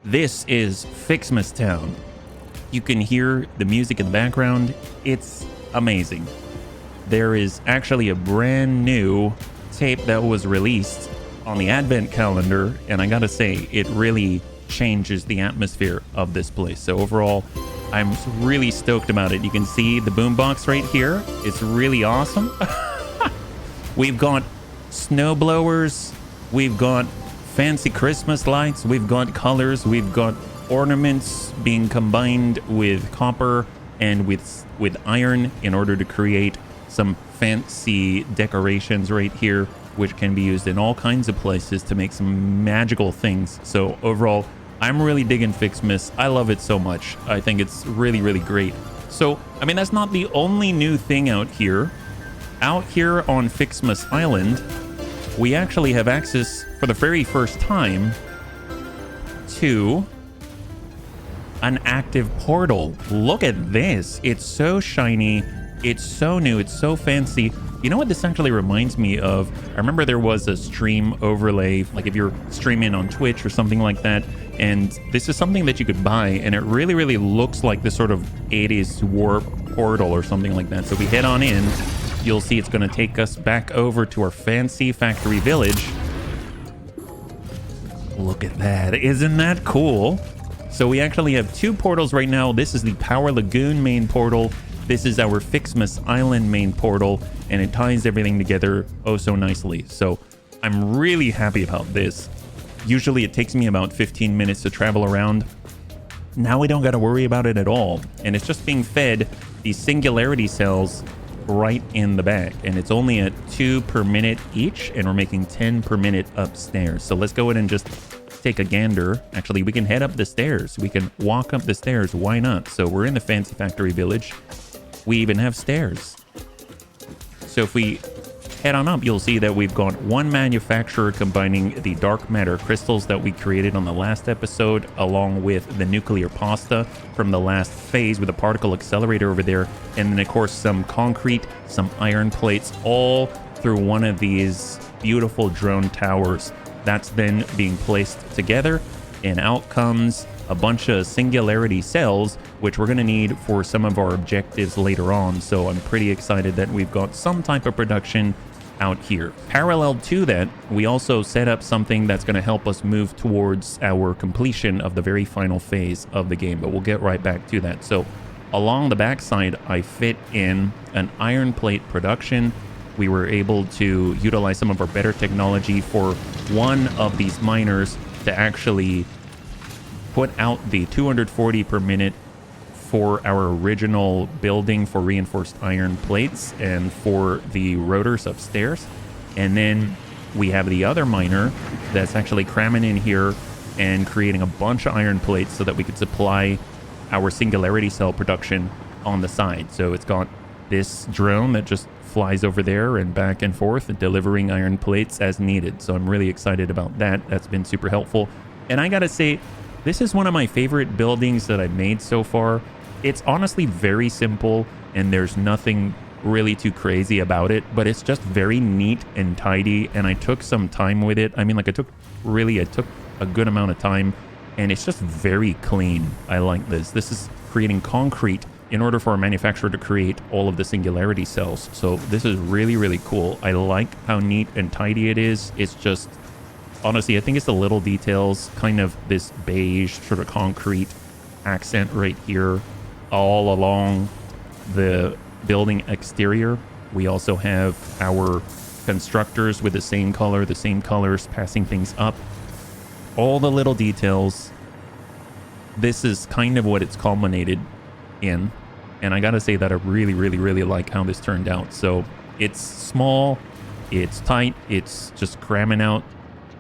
This is Fixmas Town. You can hear the music in the background. It's amazing. There is actually a brand new tape that was released on the Advent calendar, and I gotta say, it really changes the atmosphere of this place. So overall, I'm really stoked about it. You can see the boombox right here. It's really awesome. We've got snow blowers. We've got fancy Christmas lights. We've got colors. We've got ornaments being combined with copper and with iron in order to create some fancy decorations right here, which can be used in all kinds of places to make some magical things. So overall, I'm really digging Fixmas. I love it so much. I think it's really, really great. So, I mean, that's not the only new thing out here. Out here on Fixmas Island, we actually have access for the very first time to an active portal. Look at this. It's so shiny. It's so new. It's so fancy. You know what this actually reminds me of? I remember there was a stream overlay, like if you're streaming on Twitch or something like that, and this is something that you could buy, and it really, really looks like this sort of 80s warp portal or something like that. So if we head on in, you'll see it's going to take us back over to our fancy factory village. Look at that. Isn't that cool? So we actually have two portals right now. This is the Power Lagoon main portal. This is our Fixmas Island main portal, and it ties everything together oh so nicely. So I'm really happy about this. Usually it takes me about 15 minutes to travel around. Now we don't got to worry about it at all. And it's just being fed these singularity cells right in the back. And it's only at 2 per minute each, and we're making 10 per minute upstairs. So let's go ahead and just take a gander. Actually, we can head up the stairs. We can walk up the stairs. Why not? So we're in the fancy factory village. We even have stairs. So if we head on up, you'll see that we've got one manufacturer combining the dark matter crystals that we created on the last episode, along with the nuclear pasta from the last phase with the particle accelerator over there. And then, of course, some concrete, some iron plates, all through one of these beautiful drone towers. That's then being placed together, and out comes a bunch of singularity cells, which we're going to need for some of our objectives later on. So I'm pretty excited that we've got some type of production out here. Parallel to that, we also set up something that's going to help us move towards our completion of the very final phase of the game, but we'll get right back to that. So along the backside, I fit in an iron plate production. We were able to utilize some of our better technology for one of these miners to actually put out the 240 per minute for our original building for reinforced iron plates and for the rotors upstairs. And then we have the other miner that's actually cramming in here and creating a bunch of iron plates so that we could supply our singularity cell production on the side. So it's got this drone that just flies over there and back and forth, delivering iron plates as needed. So I'm really excited about that. That's been super helpful. And I gotta say, this is one of my favorite buildings that I've made so far. It's honestly very simple, and there's nothing really too crazy about it, but it's just very neat and tidy, and I took some time with it. I mean, like, I took a good amount of time, and it's just very clean. I like this. This is creating concrete in order for a manufacturer to create all of the singularity cells. So this is really, really cool. I like how neat and tidy it is. It's just, honestly, I think it's the little details, kind of this beige sort of concrete accent right here all along the building exterior. We also have our constructors with the same colors passing things up. All the little details. This is kind of what it's culminated in, and I gotta say that I really, really, really like how this turned out. So it's small, it's tight, it's just cramming out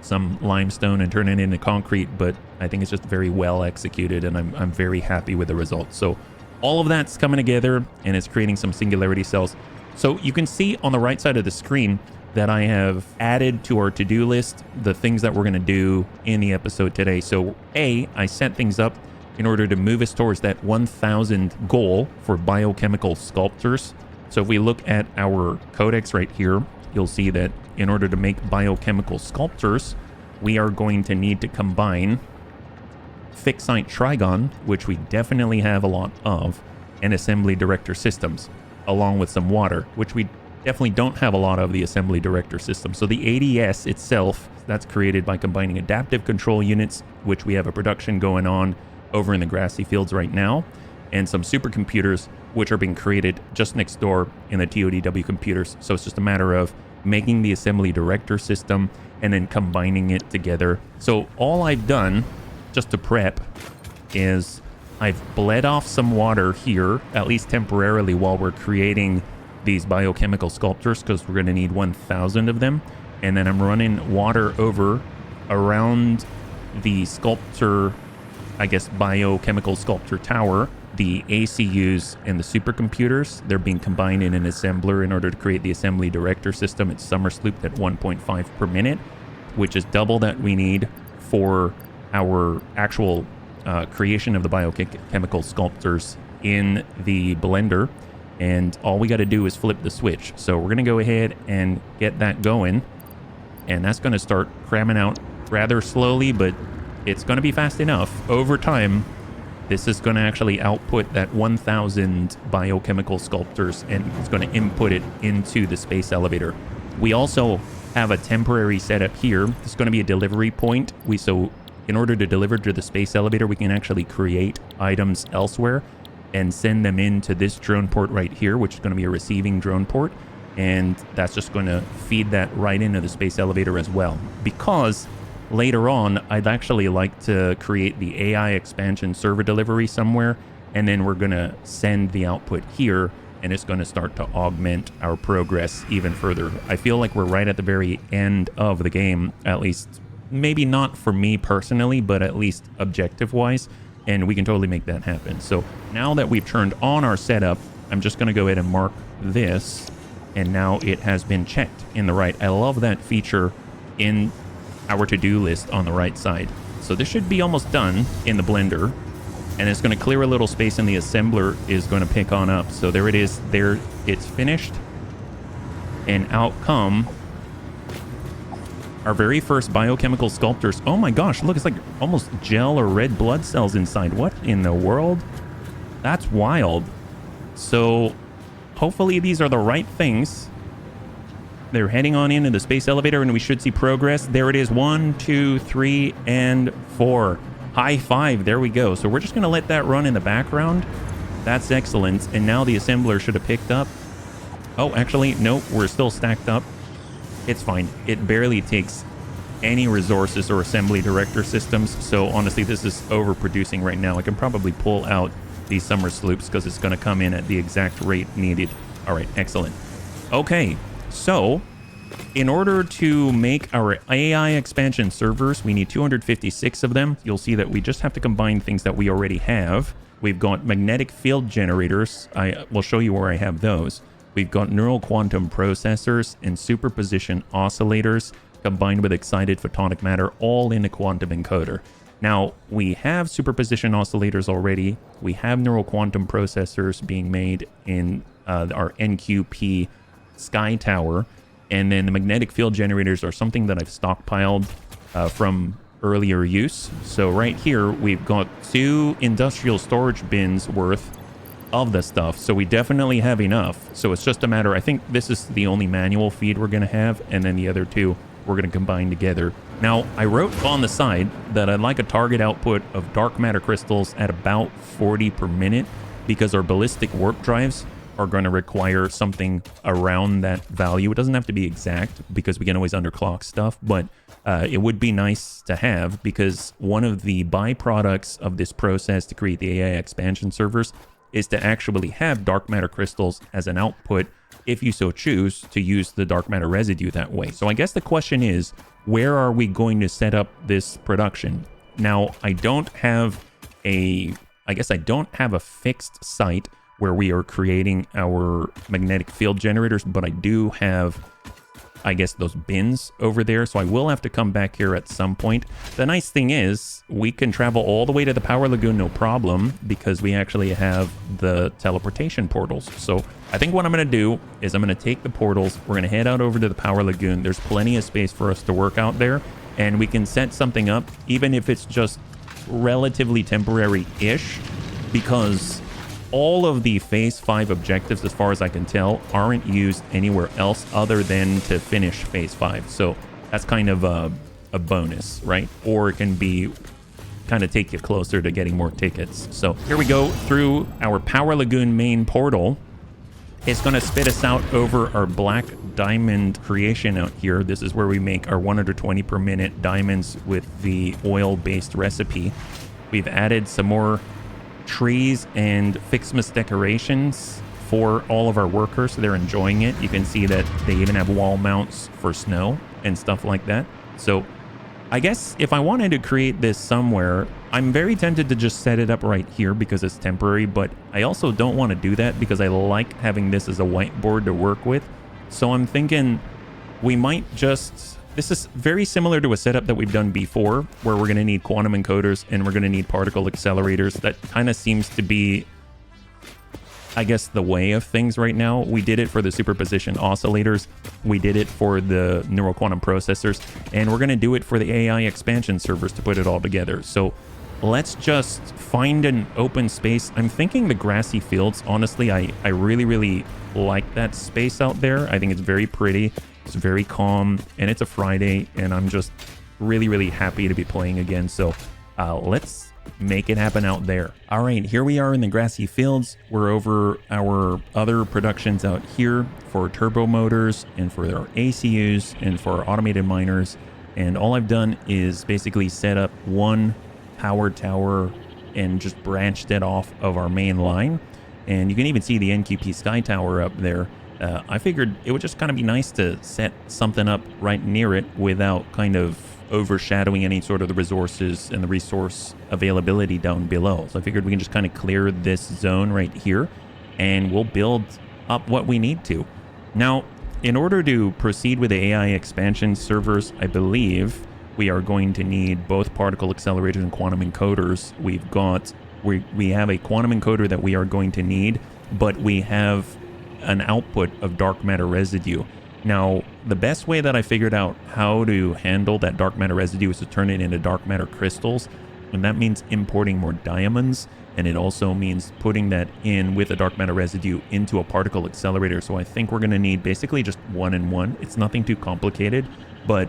some limestone and turning it into concrete, but I think it's just very well executed, and I'm very happy with the results. So all of that's coming together, and it's creating some singularity cells. So you can see on the right side of the screen that I have added to our to-do list the things that we're going to do in the episode today. So I set things up in order to move us towards that 1,000 goal for biochemical sculptures. So if we look at our codex right here, you'll see that in order to make biochemical sculptures, we are going to need to combine fixed site trigon, which we definitely have a lot of, and assembly director systems, along with some water, which we definitely don't have a lot of the assembly director system. So the ADS itself, that's created by combining adaptive control units, which we have a production going on over in the grassy fields right now, and some supercomputers, which are being created just next door in the TODW computers. So it's just a matter of making the assembly director system and then combining it together. So all I've done just to prep is I've bled off some water here, at least temporarily, while we're creating these biochemical sculptures, because we're going to need 1,000 of them. And then I'm running water over around the sculptor, I guess, biochemical sculptor tower. The ACUs and the supercomputers, they're being combined in an assembler in order to create the assembly director system. It's summer slooped at 1.5 per minute, which is double that we need for our actual creation of the biochemical sculptors in the blender. And all we got to do is flip the switch. So we're going to go ahead and get that going. And that's going to start cramming out rather slowly, but it's going to be fast enough. Over time, this is going to actually output that 1,000 biochemical sculptors, and it's going to input it into the space elevator. We also have a temporary setup here. This is going to be a delivery point. So in order to deliver to the space elevator, we can actually create items elsewhere and send them into this drone port right here, which is going to be a receiving drone port. And that's just going to feed that right into the space elevator as well. Because later on, I'd actually like to create the AI expansion server delivery somewhere, and then we're going to send the output here, and it's going to start to augment our progress even further. I feel like we're right at the very end of the game, at least maybe not for me personally, but at least objective-wise, and we can totally make that happen. So now that we've turned on our setup, I'm just going to go ahead and mark this, and now it has been checked in the right. I love that feature in our to-do list on the right side. So this should be almost done in the blender, and it's going to clear a little space, and the assembler is going to pick on up. So there it is. There, it's finished, and out come our very first biochemical sculptors. Oh my gosh, look, it's like almost gel or red blood cells inside. What in the world? That's wild. So hopefully these are the right things. They're heading on into the space elevator, and we should see progress. There it is. 1, 2, 3, and 4. High five. There we go. So we're just going to let that run in the background. That's excellent. And now the assembler should have picked up. Oh, actually, nope. We're still stacked up. It's fine. It barely takes any resources or assembly director systems. So honestly, this is overproducing right now. I can probably pull out these summer sloops because it's going to come in at the exact rate needed. All right, excellent. Okay, so in order to make our AI expansion servers, we need 256 of them. You'll see that we just have to combine things that we already have. We've got magnetic field generators. I will show you where I have those. We've got neural quantum processors and superposition oscillators combined with excited photonic matter, all in a quantum encoder. Now, we have superposition oscillators already. We have neural quantum processors being made in our NQP Skytower. And then the magnetic field generators are something that I've stockpiled from earlier use. So right here, we've got 2 industrial storage bins worth of the stuff. So we definitely have enough. So it's just a matter, I think this is the only manual feed we're going to have. And then the other 2 we're going to combine together. Now, I wrote on the side that I'd like a target output of dark matter crystals at about 40 per minute because our ballistic warp drives are going to require something around that value. It doesn't have to be exact because we can always underclock stuff, but it would be nice to have because one of the byproducts of this process to create the AI expansion servers is to actually have dark matter crystals as an output if you so choose to use the dark matter residue that way. So I guess the question is, where are we going to set up this production? Now, I don't have a fixed site where we are creating our magnetic field generators, but I do have, I guess, those bins over there. So I will have to come back here at some point. The nice thing is we can travel all the way to the power lagoon, no problem, because we actually have the teleportation portals. So I think what I'm going to do is I'm going to take the portals. We're going to head out over to the power lagoon. There's plenty of space for us to work out there, and we can set something up, even if it's just relatively temporary-ish because all of the phase 5 objectives, as far as I can tell, aren't used anywhere else other than to finish phase 5. So that's kind of a bonus, right? Or it can be kind of take you closer to getting more tickets. So here we go through our Power Lagoon main portal. It's going to spit us out over our black diamond creation out here. This is where we make our 120 per minute diamonds with the oil-based recipe. We've added some more trees and Fixmas decorations for all of our workers, so they're enjoying it. You can see that they even have wall mounts for snow and stuff like that. So I guess if I wanted to create this somewhere, I'm very tempted to just set it up right here because it's temporary, but I also don't want to do that because I like having this as a whiteboard to work with. So I'm thinking we might just... This is very similar to a setup that we've done before, where we're going to need quantum encoders and we're going to need particle accelerators. That kind of seems to be, I guess, the way of things right now. We did it for the superposition oscillators. We did it for the neural quantum processors. And we're going to do it for the AI expansion servers to put it all together. So let's just find an open space. I'm thinking the grassy fields. Honestly, I really, really like that space out there. I think it's very pretty. It's very calm, and it's a Friday, and I'm just really, really happy to be playing again. So let's make it happen out there. All right, here we are in the grassy fields. We're over our other productions out here for turbo motors and for our ACUs and for our automated miners. And all I've done is basically set up one power tower and just branched it off of our main line. And you can even see the NQP Skytower up there. I figured it would just kind of be nice to set something up right near it without kind of overshadowing any sort of the resources and the resource availability down below. So I figured we can just kind of clear this zone right here and we'll build up what we need to. Now, in order to proceed with the AI expansion servers, I believe we are going to need both particle accelerators and quantum encoders. We have a quantum encoder that we are going to need, but we have an output of dark matter residue. Now, the best way that I figured out how to handle that dark matter residue is to turn it into dark matter crystals, and that means importing more diamonds, and it also means putting that in with a dark matter residue into a particle accelerator. So I think we're going to need basically just 1 and 1. It's nothing too complicated, but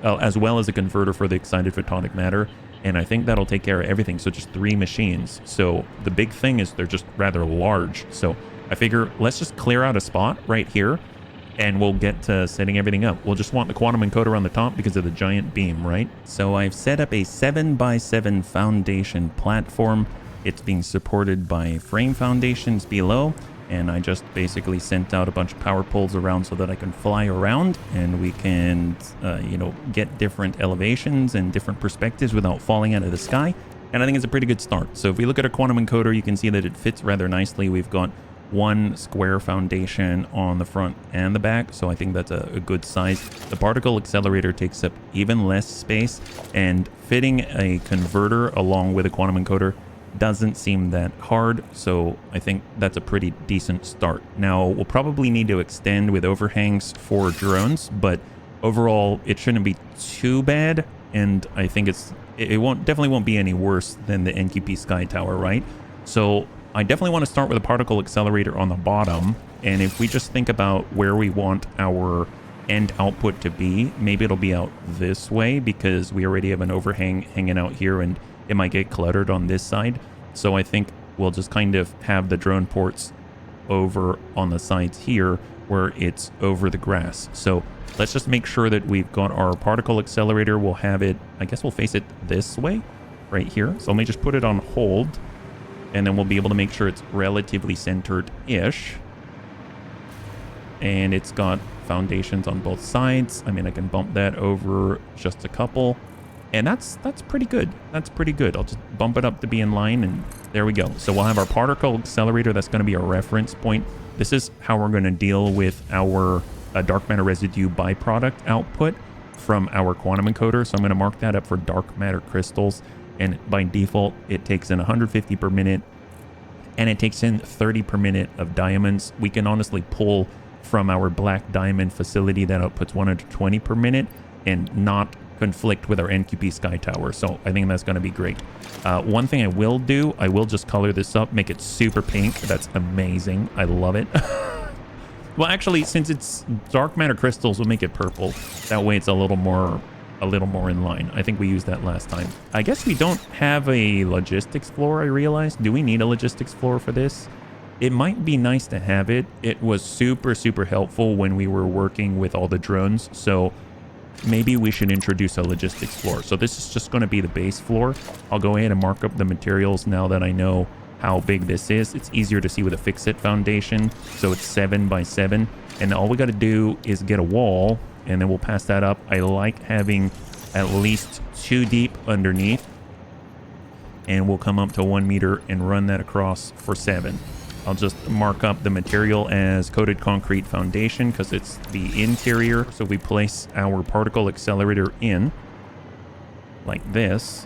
as well as a converter for the excited photonic matter, and I think that'll take care of everything. So just 3 machines. So the big thing is they're just rather large. So I figure let's just clear out a spot right here and we'll get to setting everything up. We'll just want the quantum encoder on the top because of the giant beam, right? So I've set up a 7x7 foundation platform. It's being supported by frame foundations below, and I just basically sent out a bunch of power poles around so that I can fly around and we can, get different elevations and different perspectives without falling out of the sky. And I think it's a pretty good start. So if we look at our quantum encoder, you can see that it fits rather nicely. We've got one square foundation on the front and the back, so I think that's a good size. The particle accelerator takes up even less space, and fitting a converter along with a quantum encoder doesn't seem that hard, so I think that's a pretty decent start. Now, we'll probably need to extend with overhangs for drones, but overall it shouldn't be too bad, and I think it definitely won't be any worse than the NQP Skytower, right? So I definitely want to start with a particle accelerator on the bottom, and if we just think about where we want our end output to be, maybe it'll be out this way because we already have an overhang hanging out here and it might get cluttered on this side. So I think we'll just kind of have the drone ports over on the sides here where it's over the grass. So let's just make sure that we've got our particle accelerator. We'll have it, I guess we'll face it this way right here. So let me just put it on hold, and then we'll be able to make sure it's relatively centered-ish. And it's got foundations on both sides. I mean, I can bump that over just a couple. And that's pretty good. That's pretty good. I'll just bump it up to be in line, and there we go. So we'll have our particle accelerator. That's going to be our reference point. This is how we're going to deal with our dark matter residue byproduct output from our quantum encoder. So I'm going to mark that up for dark matter crystals. And by default, it takes in 150 per minute, and it takes in 30 per minute of diamonds. We can honestly pull from our black diamond facility that outputs 120 per minute and not conflict with our NQP Skytower. So I think that's going to be great. One thing I will do, I will just color this up, make it super pink. That's amazing. I love it. Well, actually, since it's dark matter crystals, we'll make it purple. That way it's a little more in line. I think we used that last time. I guess we don't have a logistics floor, I realized. Do we need a logistics floor for this? It might be nice to have it. It was super, super helpful when we were working with all the drones. So maybe we should introduce a logistics floor. So this is just going to be the base floor. I'll go ahead and mark up the materials now that I know how big this is. It's easier to see with a fix-it foundation. So it's 7 by 7. And all we got to do is get a wall, and then we'll pass that up. I like having at least 2 deep underneath. And we'll come up to 1 meter and run that across for 7. I'll just mark up the material as coated concrete foundation because it's the interior. So we place our particle accelerator in like this.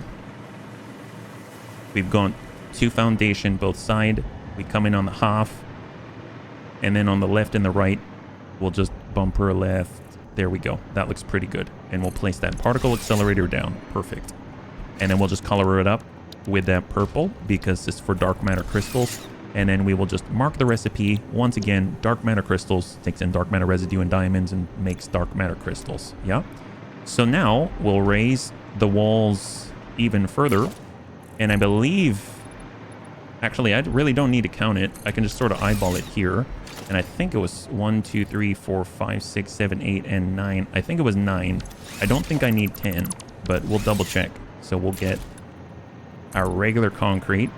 We've gone 2 foundation both side. We come in on the half, and then on the left and the right, we'll just bumper left. There we go. That looks pretty good. And we'll place that particle accelerator down. Perfect. And then we'll just color it up with that purple because it's for dark matter crystals. And then we will just mark the recipe. Once again, dark matter crystals takes in dark matter residue and diamonds and makes dark matter crystals. Yeah. So now we'll raise the walls even further. And I believe, actually, I really don't need to count it. I can just sort of eyeball it here. And I think it was 1, 2, 3, 4, 5, 6, 7, 8, and 9. I think it was 9. I don't think I need 10, but we'll double check. So we'll get our regular concrete.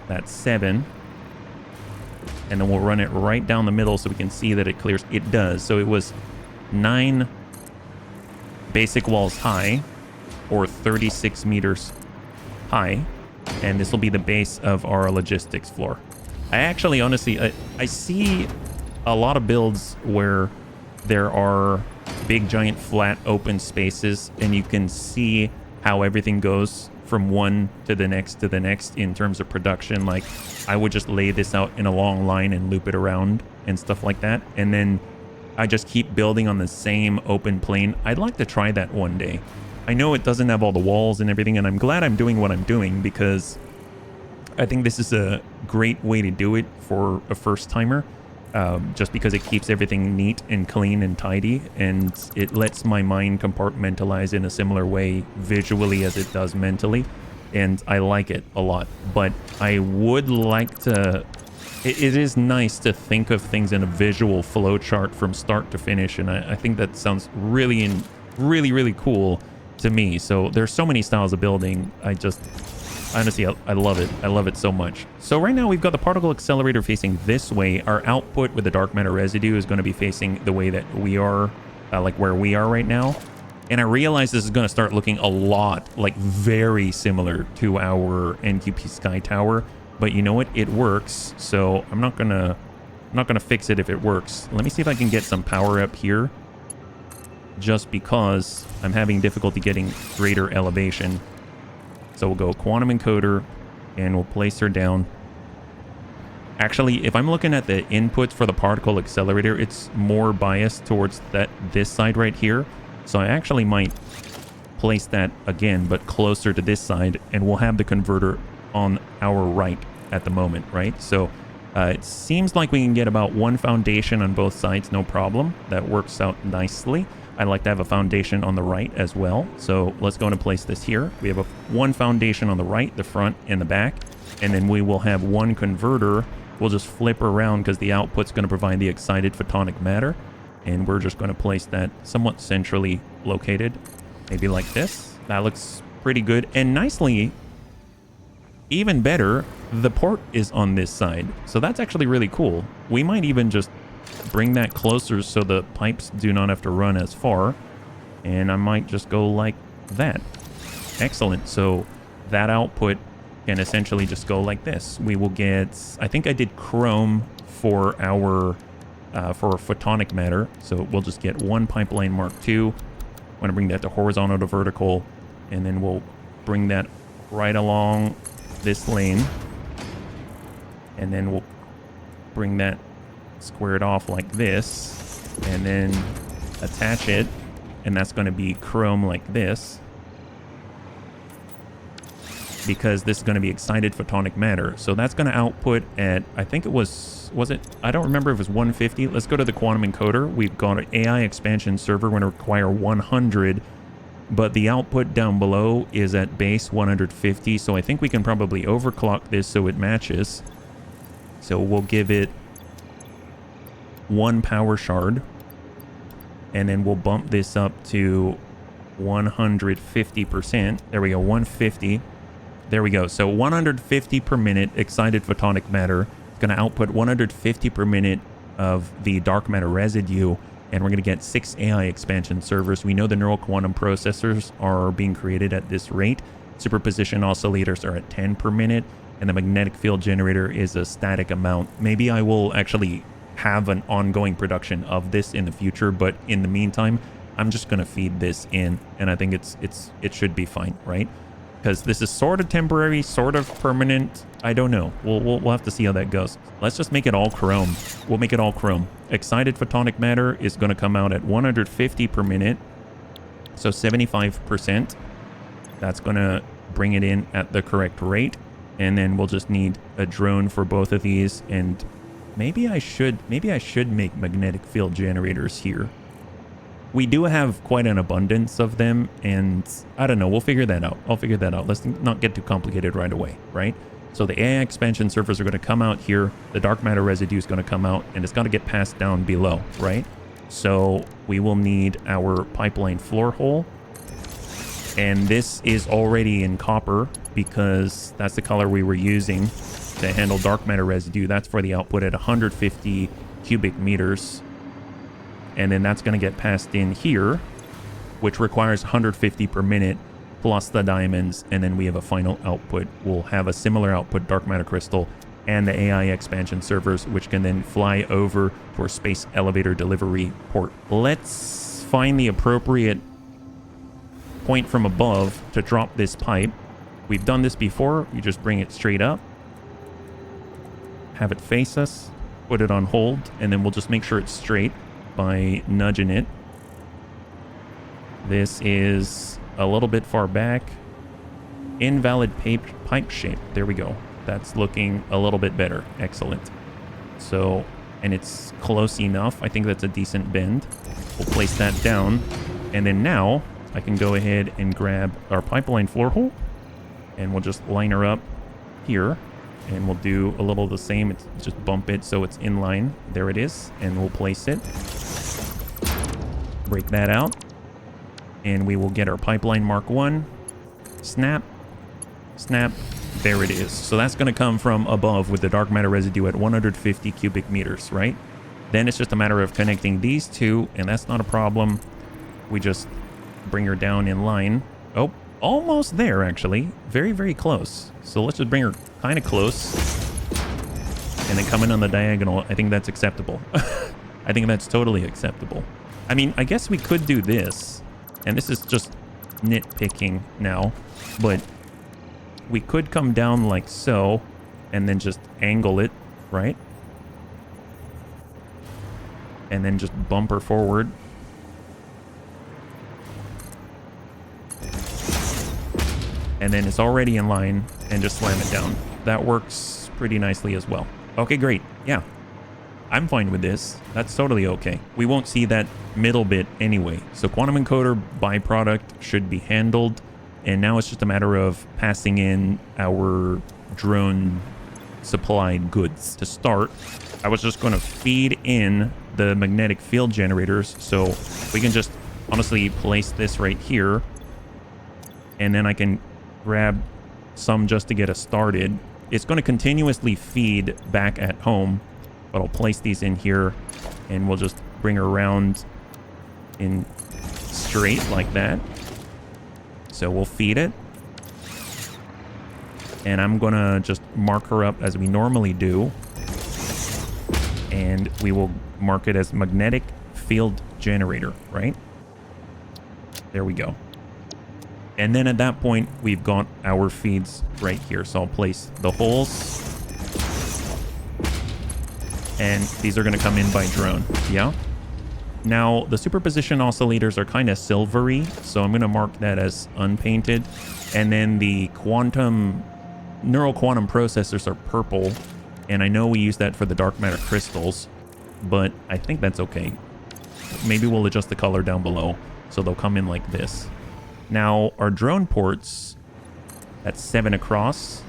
That's 7. And then we'll run it right down the middle so we can see that it clears. It does. So it was 9 basic walls high, or 36 meters high. And this will be the base of our logistics floor. I actually, honestly, I see a lot of builds where there are big, giant, flat, open spaces, and you can see how everything goes from one to the next in terms of production. Like, I would just lay this out in a long line and loop it around and stuff like that, and then I just keep building on the same open plane. I'd like to try that one day. I know it doesn't have all the walls and everything, and I'm glad I'm doing what I'm doing because I think this is a great way to do it for a first timer, just because it keeps everything neat and clean and tidy, and it lets my mind compartmentalize in a similar way visually as it does mentally, and I like it a lot. But I would like to, it is nice to think of things in a visual flow chart from start to finish, and I think that sounds really cool to me. So there's so many styles of building. Honestly, I love it. I love it so much. So right now we've got the particle accelerator facing this way. Our output with the dark matter residue is going to be facing the way that we are, like where we are right now. And I realize this is going to start looking a lot, like very similar to our NQP Skytower. But you know what? It works. So I'm not gonna fix it if it works. Let me see if I can get some power up here, just because I'm having difficulty getting greater elevation. So we'll go quantum encoder and we'll place her down. Actually, if I'm looking at the inputs for the particle accelerator, it's more biased towards this side right here. So I actually might place that again, but closer to this side, and we'll have the converter on our right at the moment, right? So it seems like we can get about 1 foundation on both sides, no problem. That works out nicely. I'd like to have a foundation on the right as well. So let's go and place this here. We have 1 foundation on the right, the front and the back. And then we will have 1 converter. We'll just flip around because the output's going to provide the excited photonic matter. And we're just going to place that somewhat centrally located. Maybe like this. That looks pretty good. And nicely, even better, the port is on this side. So that's actually really cool. We might even just bring that closer so the pipes do not have to run as far, and I might just go like that. Excellent. So that output can essentially just go like this. We will get, I think I did chrome for our photonic matter, so we'll just get 1 pipeline Mark II. I'm going to bring that to horizontal to vertical, and then we'll bring that right along this lane, and then we'll bring that squared off like this, and then attach it and that's going to be chrome like this, because this is going to be excited photonic matter. So that's going to output at, I think it was it? I don't remember if it was 150. Let's go to the quantum encoder. We've got an AI expansion server going to require 100, but the output down below is at base 150. So I think we can probably overclock this so it matches. So we'll give it 1 power shard, and then we'll bump this up to 150%. There we go, 150. There we go. So 150 per minute excited photonic matter. It's going to output 150 per minute of the dark matter residue, and we're going to get 6 AI expansion servers. We know the neural quantum processors are being created at this rate. Superposition oscillators are at 10 per minute, and the magnetic field generator is a static amount. Maybe I will actually have an ongoing production of this in the future, but in the meantime, I'm just going to feed this in, and I think it should be fine, right? Because this is sort of temporary, sort of permanent. I don't know. We'll have to see how that goes. Let's just make it all chrome. We'll make it all chrome. Excited photonic matter is going to come out at 150 per minute. So 75%. That's going to bring it in at the correct rate. And then we'll just need a drone for both of these. And maybe I should make magnetic field generators here. We do have quite an abundance of them, and I don't know, we'll figure that out. I'll figure that out. Let's not get too complicated right away, right? So the AI expansion servers are going to come out here. The dark matter residue is going to come out, and it's got to get passed down below, right? So we will need our pipeline floor hole. And this is already in copper because that's the color we were using to handle dark matter residue. That's for the output at 150 cubic meters. And then that's going to get passed in here, which requires 150 per minute plus the diamonds. And then we have a final output. We'll have a similar output dark matter crystal and the AI expansion servers, which can then fly over to our space elevator delivery port. Let's find the appropriate point from above to drop this pipe. We've done this before. You just bring it straight up, have it face us, put it on hold, and then we'll just make sure it's straight by nudging it. This is a little bit far back. Invalid pipe shape. There we go. That's looking a little bit better. Excellent. So, and it's close enough. I think that's a decent bend. We'll place that down. And then now I can go ahead and grab our pipeline floor hole, and we'll just line her up here. And we'll do a little of the same. It's just bump it so it's in line. There it is. And we'll place it. Break that out. And we will get our pipeline Mark 1. Snap. Snap. There it is. So that's going to come from above with the dark matter residue at 150 cubic meters, right? Then it's just a matter of connecting these two, and that's not a problem. We just bring her down in line. Oh, almost there, actually. Very, very close. So let's just bring her kind of close. And then come in on the diagonal. I think that's acceptable. I think that's totally acceptable. I mean, I guess we could do this. And this is just nitpicking now. But we could come down like so. And then just angle it, right? And then just bump her forward. And then it's already in line, and just slam it down. That works pretty nicely as well. Okay, great. Yeah, I'm fine with this. That's totally okay. We won't see that middle bit anyway. So quantum encoder byproduct should be handled. And now it's just a matter of passing in our drone supplied goods. To start, I was just going to feed in the magnetic field generators. So we can just honestly place this right here. And then I can grab some just to get us started. It's going to continuously feed back at home, but I'll place these in here and we'll just bring her around in straight like that. So we'll feed it. And I'm going to just mark her up as we normally do. And we will mark it as magnetic field generator, right? There we go. And then at that point, we've got our feeds right here. So I'll place the holes. And these are going to come in by drone. Yeah. Now, the superposition oscillators are kind of silvery, so I'm going to mark that as unpainted. And then the neural quantum processors are purple, and I know we use that for the dark matter crystals, but I think that's okay. Maybe we'll adjust the color down below, so they'll come in like this. Now, our drone ports, that's 7 across,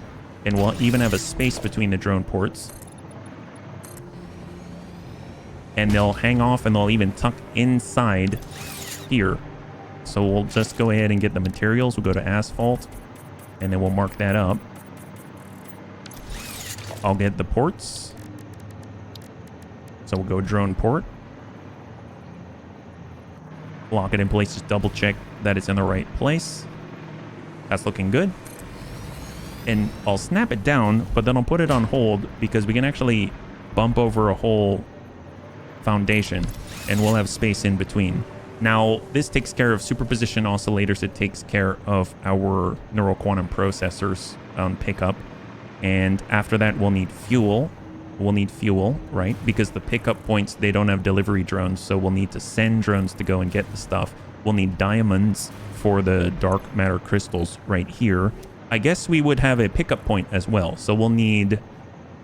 and we'll even have a space between the drone ports. And they'll hang off and they'll even tuck inside here. So we'll just go ahead and get the materials. We'll go to asphalt and then we'll mark that up. I'll get the ports. So we'll go drone port. Lock it in place. Just double check that it's in the right place. That's looking good. And I'll snap it down, but then I'll put it on hold because we can actually bump over a whole foundation and we'll have space in between. Now, this takes care of superposition oscillators. It takes care of our neural quantum processors on pickup. And after that, we'll need fuel. We'll need fuel, right? Because the pickup points, they don't have delivery drones. So we'll need to send drones to go and get the stuff. We'll need diamonds for the dark matter crystals right here. I guess we would have a pickup point as well. So we'll need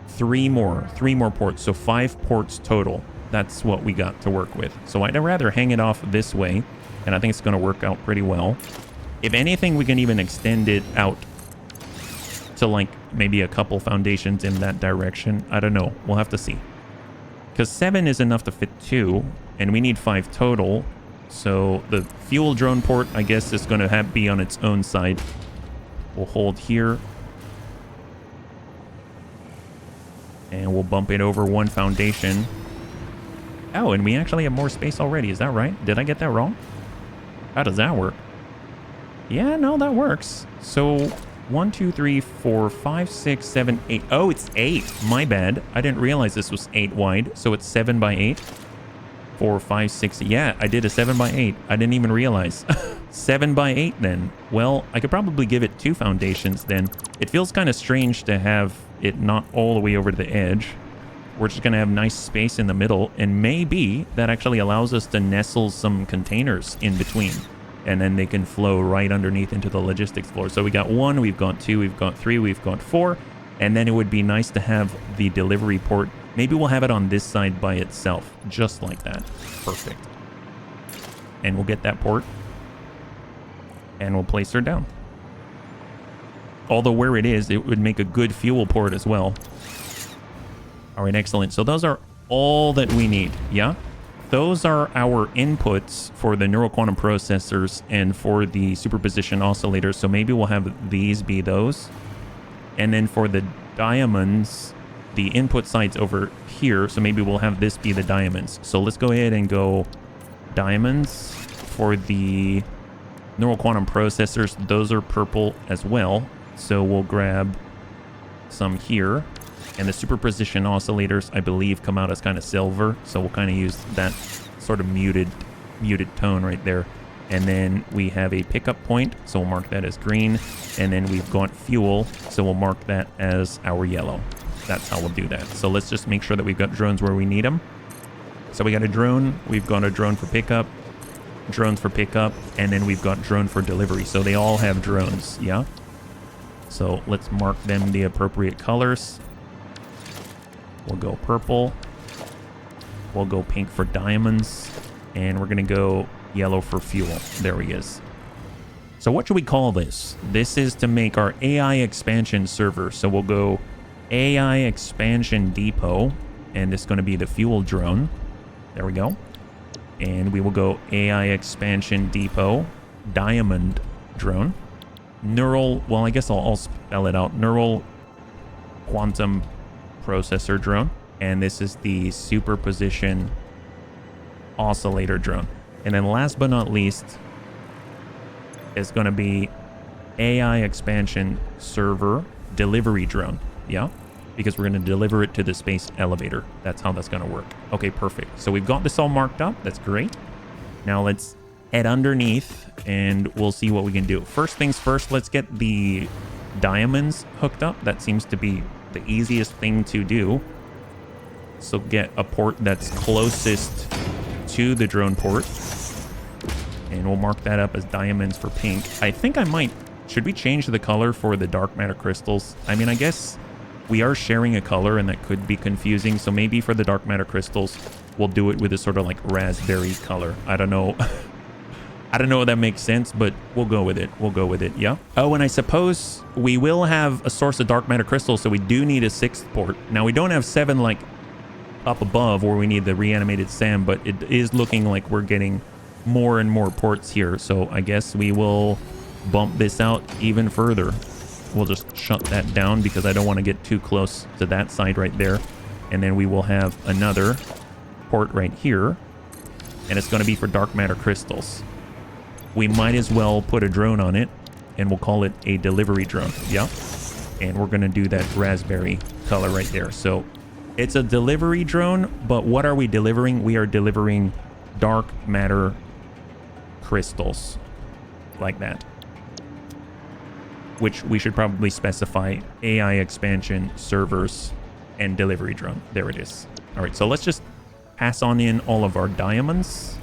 three more ports. So 5 ports total. That's what we got to work with. So I'd rather hang it off this way, and I think it's going to work out pretty well. If anything, we can even extend it out to like maybe a couple foundations in that direction. I don't know. We'll have to see. Because 7 is enough to fit 2, and we need 5 total. So the fuel drone port, I guess, is going to be on its own side. We'll hold here. And we'll bump it over 1 foundation. Oh, and we actually have more space already. Is that right? Did I get that wrong? How does that work? Yeah, no, that works. So 1, 2, 3, 4, 5, 6, 7, 8. Oh, it's 8. My bad. I didn't realize this was 8 wide. So it's 7 by 8. 4, 5, 6. Yeah, I did a 7 by 8. I didn't even realize. 7 by 8 then. Well, I could probably give it 2 foundations then. It feels kind of strange to have it not all the way over to the edge. We're just going to have nice space in the middle, and maybe that actually allows us to nestle some containers in between, and then they can flow right underneath into the logistics floor. So we got 1, we've got 2, we've got 3, we've got 4, and then it would be nice to have the delivery port. Maybe we'll have it on this side by itself, just like that. Perfect. And we'll get that port, and we'll place her down. Although where it is, it would make a good fuel port as well. All right, excellent. So those are all that we need, yeah? Those are our inputs for the neural quantum processors and for the superposition oscillators. So maybe we'll have these be those. And then for the diamonds, the input side's over here. So maybe we'll have this be the diamonds. So let's go ahead and go diamonds for the neural quantum processors. Those are purple as well. So we'll grab some here. And the superposition oscillators, I believe, come out as kind of silver. So we'll kind of use that sort of muted tone right there. And then we have a pickup point. So we'll mark that as green. And then we've got fuel. So we'll mark that as our yellow. That's how we'll do that. So let's just make sure that we've got drones where we need them. So we got a drone. We've got a drone for pickup. Drones for pickup. And then we've got drone for delivery. So they all have drones. Yeah. So let's mark them the appropriate colors. We'll go purple. We'll go pink for diamonds. And we're going to go yellow for fuel. There he is. So what should we call this? This is to make our AI expansion server. So we'll go AI expansion depot. And this is going to be the fuel drone. There we go. And we will go AI expansion depot diamond drone. Neural, well, I guess I'll spell it out. Neural quantum processor drone, and this is the superposition oscillator drone. And then last but not least is going to be AI expansion server delivery drone. Yeah, because we're going to deliver it to the space elevator. That's how that's going to work. Okay, perfect. So we've got this all marked up. That's great. Now let's head underneath and we'll see what we can do. First things first, let's get the diamonds hooked up. That seems to be the easiest thing to do. So get a port that's closest to the drone port. And we'll mark that up as diamonds for pink. I think I might... Should we change the color for the dark matter crystals? I mean, I guess we are sharing a color and that could be confusing. So maybe for the dark matter crystals, we'll do it with a sort of like raspberry color. I don't know. I don't know if that makes sense, but we'll go with it. We'll go with it, yeah? Oh, and I suppose we will have a source of dark matter crystals, so we do need a 6th port. Now, we don't have 7, like, up above where we need the reanimated SAM, but it is looking like we're getting more and more ports here. So I guess we will bump this out even further. We'll just shut that down because I don't want to get too close to that side right there. And then we will have another port right here, and it's going to be for dark matter crystals. We might as well put a drone on it, and we'll call it a delivery drone. Yeah. And we're going to do that raspberry color right there. So it's a delivery drone, but what are we delivering? We are delivering dark matter crystals like that, which we should probably specify AI expansion servers and delivery drone. There it is. All right. So let's just pass on in all of our diamonds.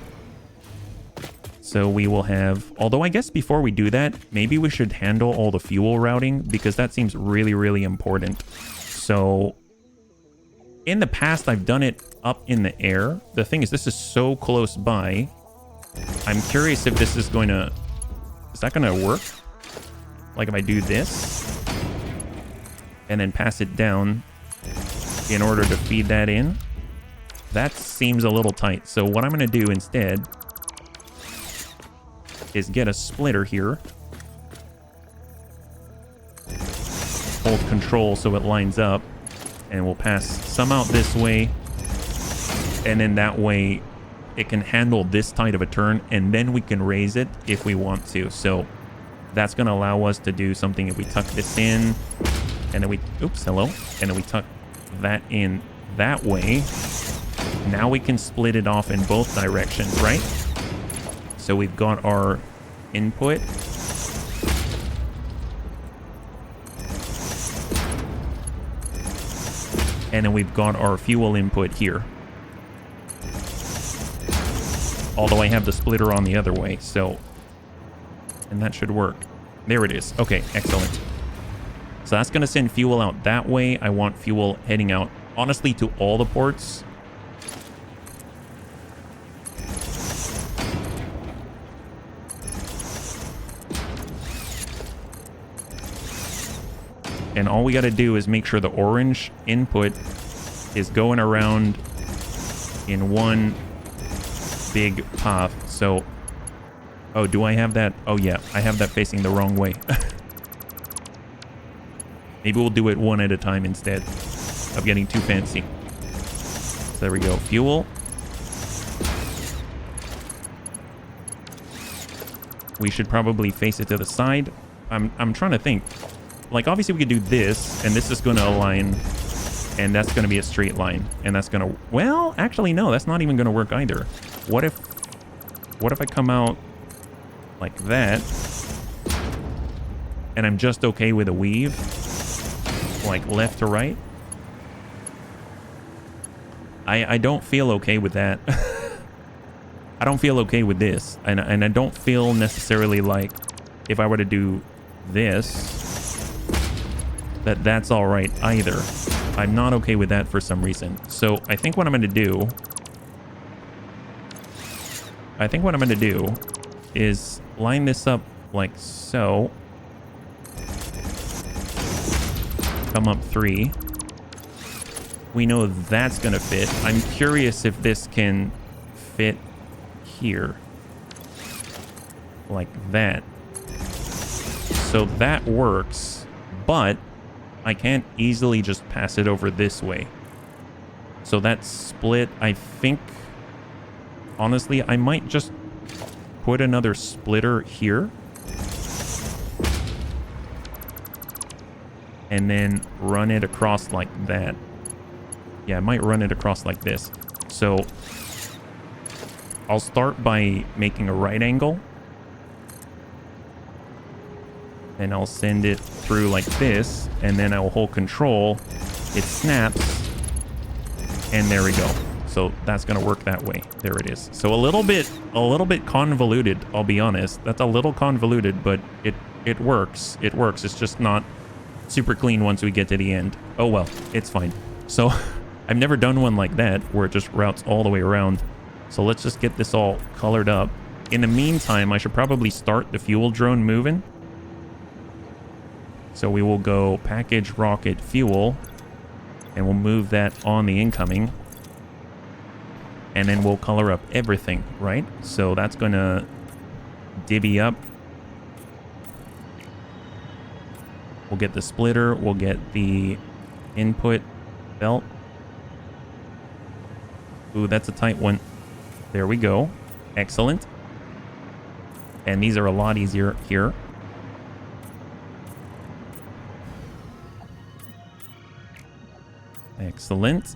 So we will have, although I guess before we do that, maybe we should handle all the fuel routing because that seems really, really important. So in the past, I've done it up in the air. The thing is, this is so close by. I'm curious if this is going to, is that going to work? Like if I do this and then pass it down in order to feed that in, that seems a little tight. So what I'm going to do instead is get a splitter here. Hold control so it lines up, and we'll pass some out this way, and then that way it can handle this tight of a turn, and then we can raise it if we want to. So that's going to allow us to do something if we tuck this in, and then we, oops, hello, and then we tuck that in that way. Now we can split it off in both directions, right? So we've got our input. And then we've got our fuel input here. Although I have the splitter on the other way, so... And that should work. There it is. Okay, excellent. So that's going to send fuel out that way. I want fuel heading out, honestly, to all the ports. And all we got to do is make sure the orange input is going around in one big path. So, oh, do I have that? Oh, yeah, I have that facing the wrong way. Maybe we'll do it one at a time instead of getting too fancy. So there we go. Fuel. We should probably face it to the side. I'm trying to think. Like, obviously we could do this, and this is going to align, and that's going to be a straight line, and that's going to... Well, actually, no, that's not even going to work either. What if I come out like that, and I'm just okay with a weave, like left to right? I don't feel okay with that. I don't feel okay with this, and I don't feel necessarily like if I were to do this, that's all right either. I'm not okay with that for some reason. So I think what I'm going to do... is line this up like so. Come up 3. We know that's going to fit. I'm curious if this can fit here. Like that. So that works, but I can't easily just pass it over this way. So that split, I think, honestly, I might just put another splitter here. And then run it across like that. Yeah, I might run it across like this. So I'll start by making a right angle. And I'll send it through like this, and then I'll hold control. It snaps, and there we go. So that's going to work that way. There it is. So a little bit convoluted, I'll be honest. That's a little convoluted, but it works. It works. It's just not super clean once we get to the end. Oh, well, it's fine. So I've never done one like that where it just routes all the way around. So let's just get this all colored up. In the meantime, I should probably start the fuel drone moving. So we will go package rocket fuel, and we'll move that on the incoming. And then we'll color up everything, right? So that's going to divvy up. We'll get the splitter. We'll get the input belt. Ooh, that's a tight one. There we go. Excellent. And these are a lot easier here. Excellent.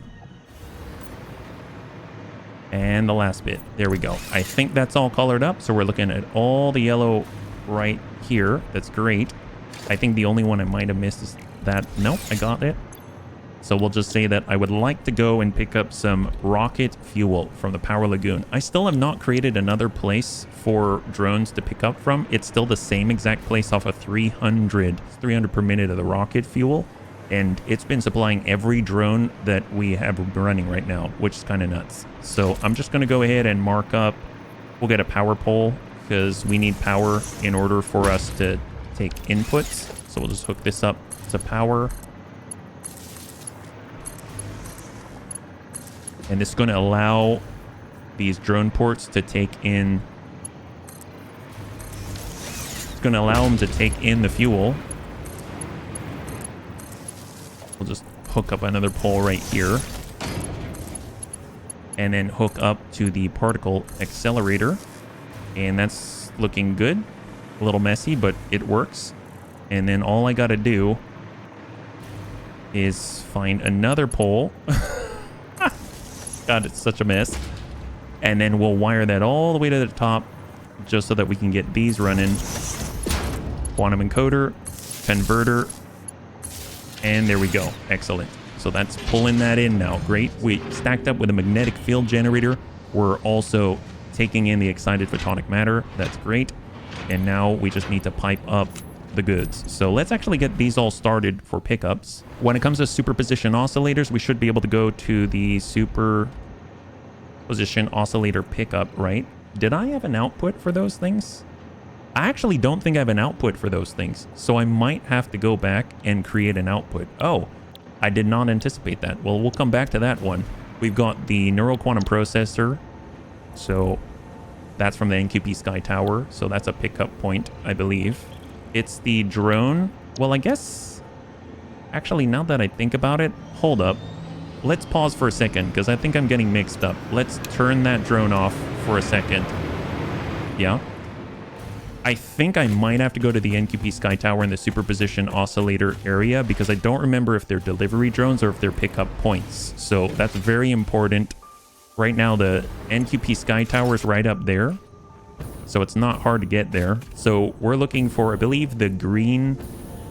And the last bit. There we go. I think that's all colored up. So we're looking at all the yellow right here. That's great. I think the only one I might have missed is that. Nope, I got it. So we'll just say that I would like to go and pick up some rocket fuel from the Power Lagoon. I still have not created another place for drones to pick up from. It's still the same exact place off of 300 per minute of the rocket fuel. And it's been supplying every drone that we have running right now, which is kind of nuts. So I'm just going to go ahead and mark up. We'll get a power pole because we need power in order for us to take inputs. So we'll just hook this up to power. And this is going to allow these drone ports to take in. It's going to allow them to take in the fuel. We'll just hook up another pole right here. And then hook up to the particle accelerator. And that's looking good. A little messy, but it works. And then all I got to do is find another pole. God, it's such a mess. And then we'll wire that all the way to the top just so that we can get these running. Quantum encoder, converter, and there we go. Excellent. So that's pulling that in now. Great. We stacked up with a magnetic field generator. We're also taking in the excited photonic matter. That's great. And now we just need to pipe up the goods. So let's actually get these all started for pickups. When it comes to superposition oscillators, we should be able to go to the superposition oscillator pickup, right? Did I have an output for those things? I actually don't think I have an output for those things. So I might have to go back and create an output. Oh, I did not anticipate that. Well, we'll come back to that one. We've got the neural quantum processor. So that's from the NQP Skytower. So that's a pickup point, I believe. It's the drone. Well, I guess... Actually, now that I think about it, hold up. Let's pause for a second, because I think I'm getting mixed up. Let's turn that drone off for a second. Yeah. I think I might have to go to the NQP Skytower in the superposition oscillator area, because I don't remember if they're delivery drones or if they're pickup points. So that's very important. Right now, the NQP Skytower is right up there. So it's not hard to get there. So we're looking for, I believe, the green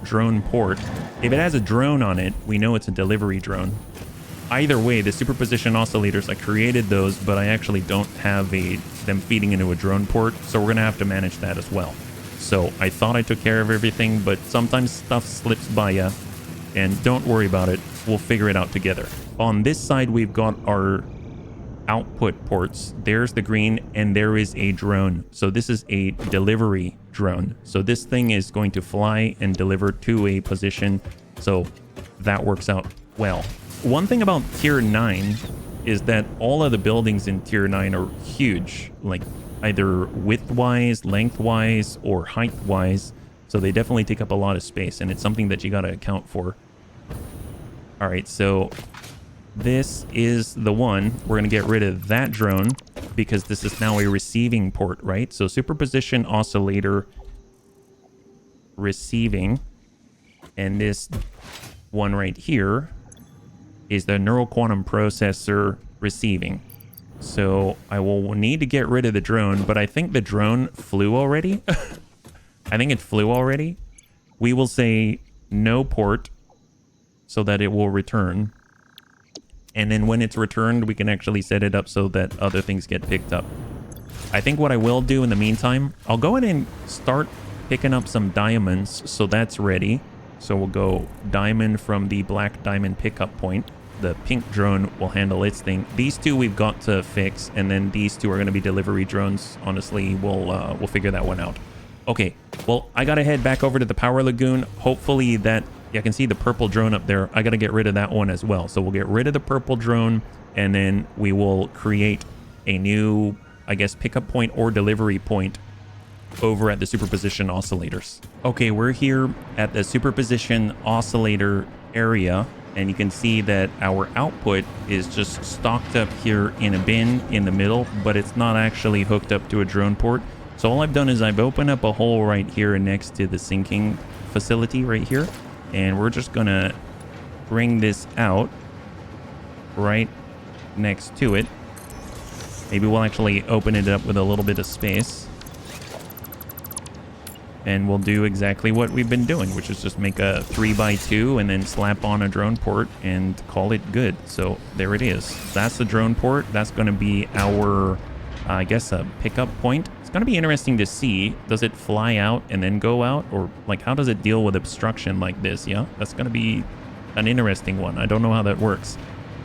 drone port. If it has a drone on it, we know it's a delivery drone. Either way, the superposition oscillators, I created those, but I actually don't have them feeding into a drone port. So we're going to have to manage that as well. So I thought I took care of everything, but sometimes stuff slips by you. And don't worry about it. We'll figure it out together. On this side, we've got our output ports. There's the green, and there is a drone. So this is a delivery drone. So this thing is going to fly and deliver to a position. So that works out well. One thing about tier 9 is that all of the buildings in tier 9 are huge, like either width-wise, length-wise, or height-wise. So they definitely take up a lot of space, and it's something that you got to account for. All right, so this is the one. We're going to get rid of that drone because this is now a receiving port, right? So superposition oscillator receiving. And this one right here is the neural quantum processor receiving. So I will need to get rid of the drone, but I think the drone flew already. I think it flew already. We will say no port so that it will return. And then when it's returned, we can actually set it up so that other things get picked up. I think what I will do in the meantime, I'll go ahead and start picking up some diamonds. So that's ready. So we'll go diamond from the black diamond pickup point. The pink drone will handle its thing. These two we've got to fix, and then these two are going to be delivery drones. Honestly, we'll figure that one out. Okay, well, I got to head back over to the power lagoon. Hopefully that, yeah, I can see the purple drone up there. I got to get rid of that one as well. So we'll get rid of the purple drone, and then we will create a new, I guess, pickup point or delivery point over at the superposition oscillators. Okay, we're here at the superposition oscillator area, and you can see that our output is just stocked up here in a bin in the middle, but it's not actually hooked up to a drone port. So all I've done is I've opened up a hole right here next to the sinking facility right here, and we're just gonna bring this out right next to it. Maybe we'll actually open it up with a little bit of space. And we'll do exactly what we've been doing, which is just make a 3x2 and then slap on a drone port and call it good. So there it is. That's the drone port. That's going to be our, I guess, a pickup point. It's going to be interesting to see. Does it fly out and then go out? Or like, how does it deal with obstruction like this? Yeah, that's going to be an interesting one. I don't know how that works.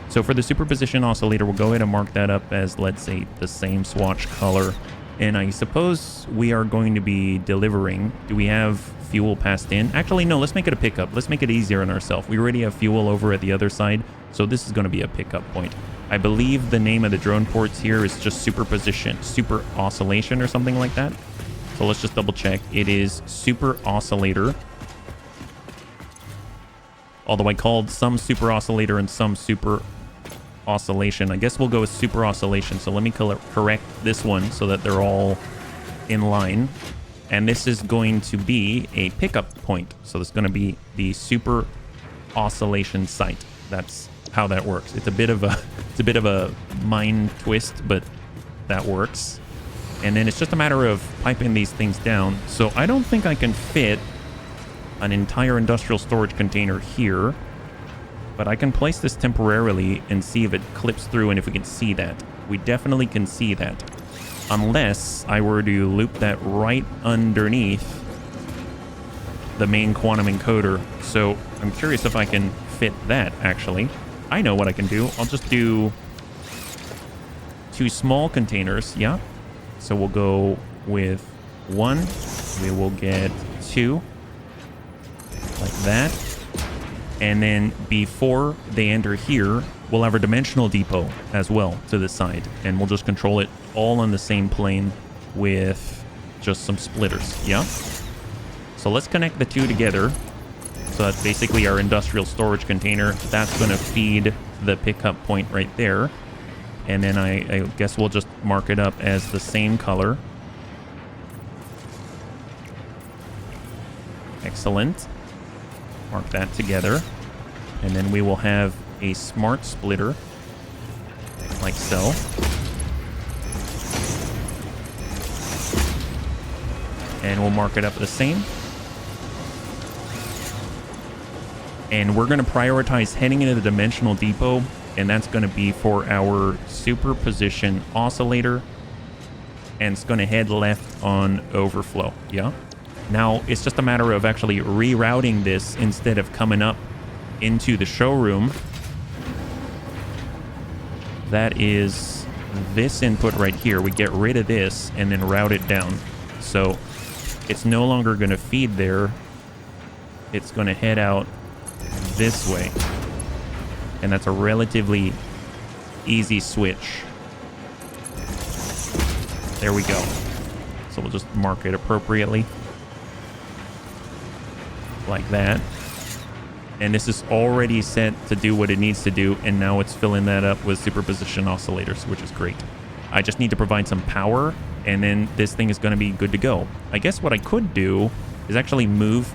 So for the superposition oscillator, we'll go ahead and mark that up as, let's say, the same swatch color. And I suppose we are going to be delivering. Do we have fuel passed in? Actually, no, let's make it a pickup. Let's make it easier on ourselves. We already have fuel over at the other side, so this is going to be a pickup point. I believe the name of the drone ports here is just superposition, super oscillation or something like that. So let's just double check. It is super oscillator. Although I called some super oscillator and some super oscillation. I guess we'll go with super oscillation. So let me correct this one so that they're all in line. And this is going to be a pickup point. So this is going to be the super oscillation site. That's how that works. It's a bit of a mind twist, but that works. And then it's just a matter of piping these things down. So I don't think I can fit an entire industrial storage container here. But I can place this temporarily and see if it clips through and if we can see that. We definitely can see that. Unless I were to loop that right underneath the main quantum encoder. So I'm curious if I can fit that, actually. I know what I can do. I'll just do 2 small containers. Yeah. So we'll go with 1. We will get 2. Like that. And then before they enter here, we'll have our dimensional depot as well to the side. And we'll just control it all on the same plane with just some splitters. Yeah? So let's connect the 2 together. So that's basically our industrial storage container. That's going to feed the pickup point right there. And then I guess we'll just mark it up as the same color. Excellent. Mark that together. And then we will have a smart splitter, like so. And we'll mark it up the same. And we're going to prioritize heading into the dimensional depot, and that's going to be for our superposition oscillator. And it's going to head left on overflow. Yeah. Now, it's just a matter of actually rerouting this instead of coming up into the showroom. That is this input right here. We get rid of this and then route it down. So it's no longer going to feed there. It's going to head out this way. And that's a relatively easy switch. There we go. So we'll just mark it appropriately. Like that. And this is already set to do what it needs to do, and now it's filling that up with superposition oscillators, which is great. I just need to provide some power, and then this thing is going to be good to go. I guess what I could do is actually move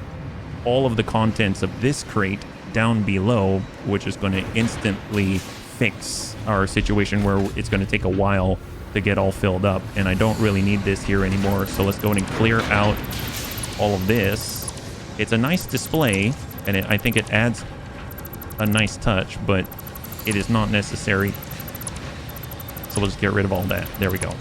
all of the contents of this crate down below, which is going to instantly fix our situation where it's going to take a while to get all filled up, and I don't really need this here anymore. So let's go ahead and clear out all of this. It's a nice display, and I think it adds a nice touch, but It is not necessary. So we'll just get rid of all that. There we go.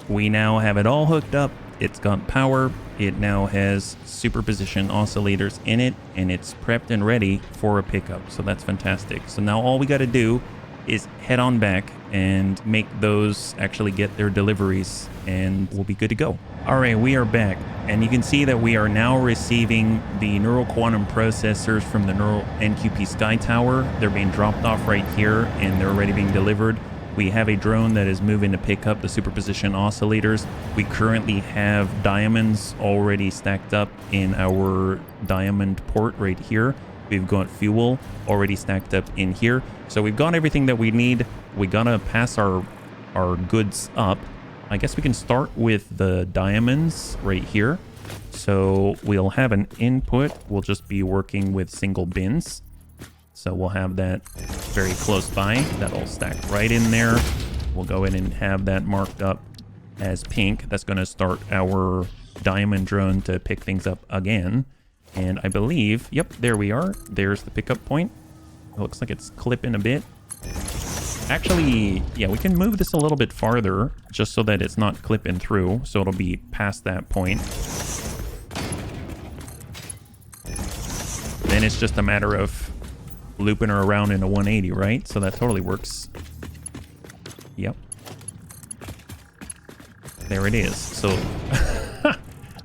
We now have it all hooked up. It's got power. It now has superposition oscillators in it, and it's prepped and ready for a pickup. So that's fantastic. So now all we got to do is head on back and make those actually get their deliveries, and we'll be good to go. All right, we are back, and you can see that we are now receiving the neural quantum processors from the neural NQP Skytower. They're being dropped off right here, and they're already being delivered. We have a drone that is moving to pick up the superposition oscillators. We currently have diamonds already stacked up in our diamond port right here. We've got fuel already stacked up in here. So we've got everything that we need. We gotta pass our goods up. I guess we can start with the diamonds right here. So we'll have an input. We'll just be working with single bins. So we'll have that very close by. That'll stack right in there. We'll go in and have that marked up as pink. That's going to start our diamond drone to pick things up again. And I believe, yep, there we are. There's the pickup point. It looks like it's clipping a bit. Actually, yeah, we can move this a little bit farther just so that it's not clipping through. So it'll be past that point. Then it's just a matter of looping her around in a 180, right? So that totally works. Yep. There it is. So a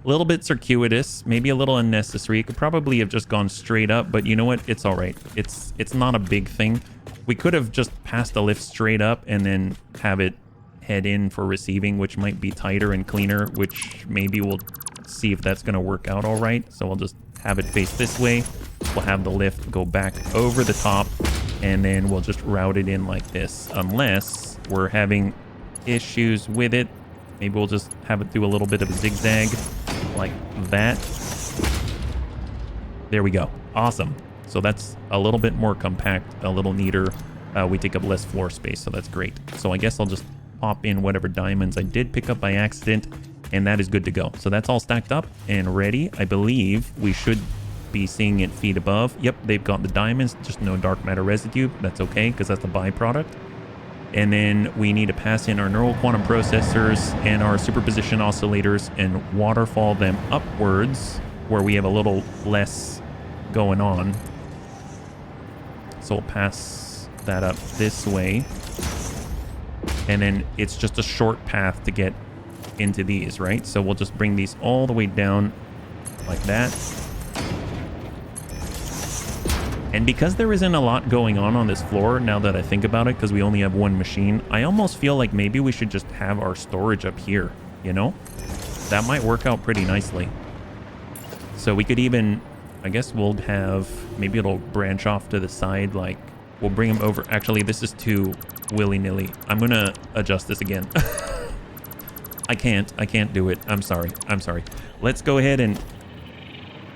little bit circuitous, maybe a little unnecessary. It could probably have just gone straight up, but you know what? It's all right. It's not a big thing. We could have just passed the lift straight up and then have it head in for receiving, which might be tighter and cleaner, which maybe we'll see if that's going to work out all right. So we'll just have it face this way. We'll have the lift go back over the top, and then we'll just route it in like this. Unless we're having issues with it, maybe we'll just have it do a little bit of a zigzag like that. There we go. Awesome. So that's a little bit more compact, a little neater. We take up less floor space, so that's great. So I guess I'll just pop in whatever diamonds I did pick up by accident, and that is good to go. So that's all stacked up and ready. I believe we should be seeing it feed above. Yep, they've got the diamonds, just no dark matter residue. That's okay, because that's the byproduct. And then we need to pass in our neural quantum processors and our superposition oscillators and waterfall them upwards where we have a little less going on. So we'll pass that up this way. And then it's just a short path to get into these, right? So we'll just bring these all the way down like that. And because there isn't a lot going on this floor, now that I think about it, because we only have one machine, I almost feel like maybe we should just have our storage up here, you know? That might work out pretty nicely. So we could even, I guess we'll have, maybe it'll branch off to the side, like, we'll bring them over. Actually, this is too willy-nilly. I'm going to adjust this again. I can't do it. I'm sorry. Let's go ahead and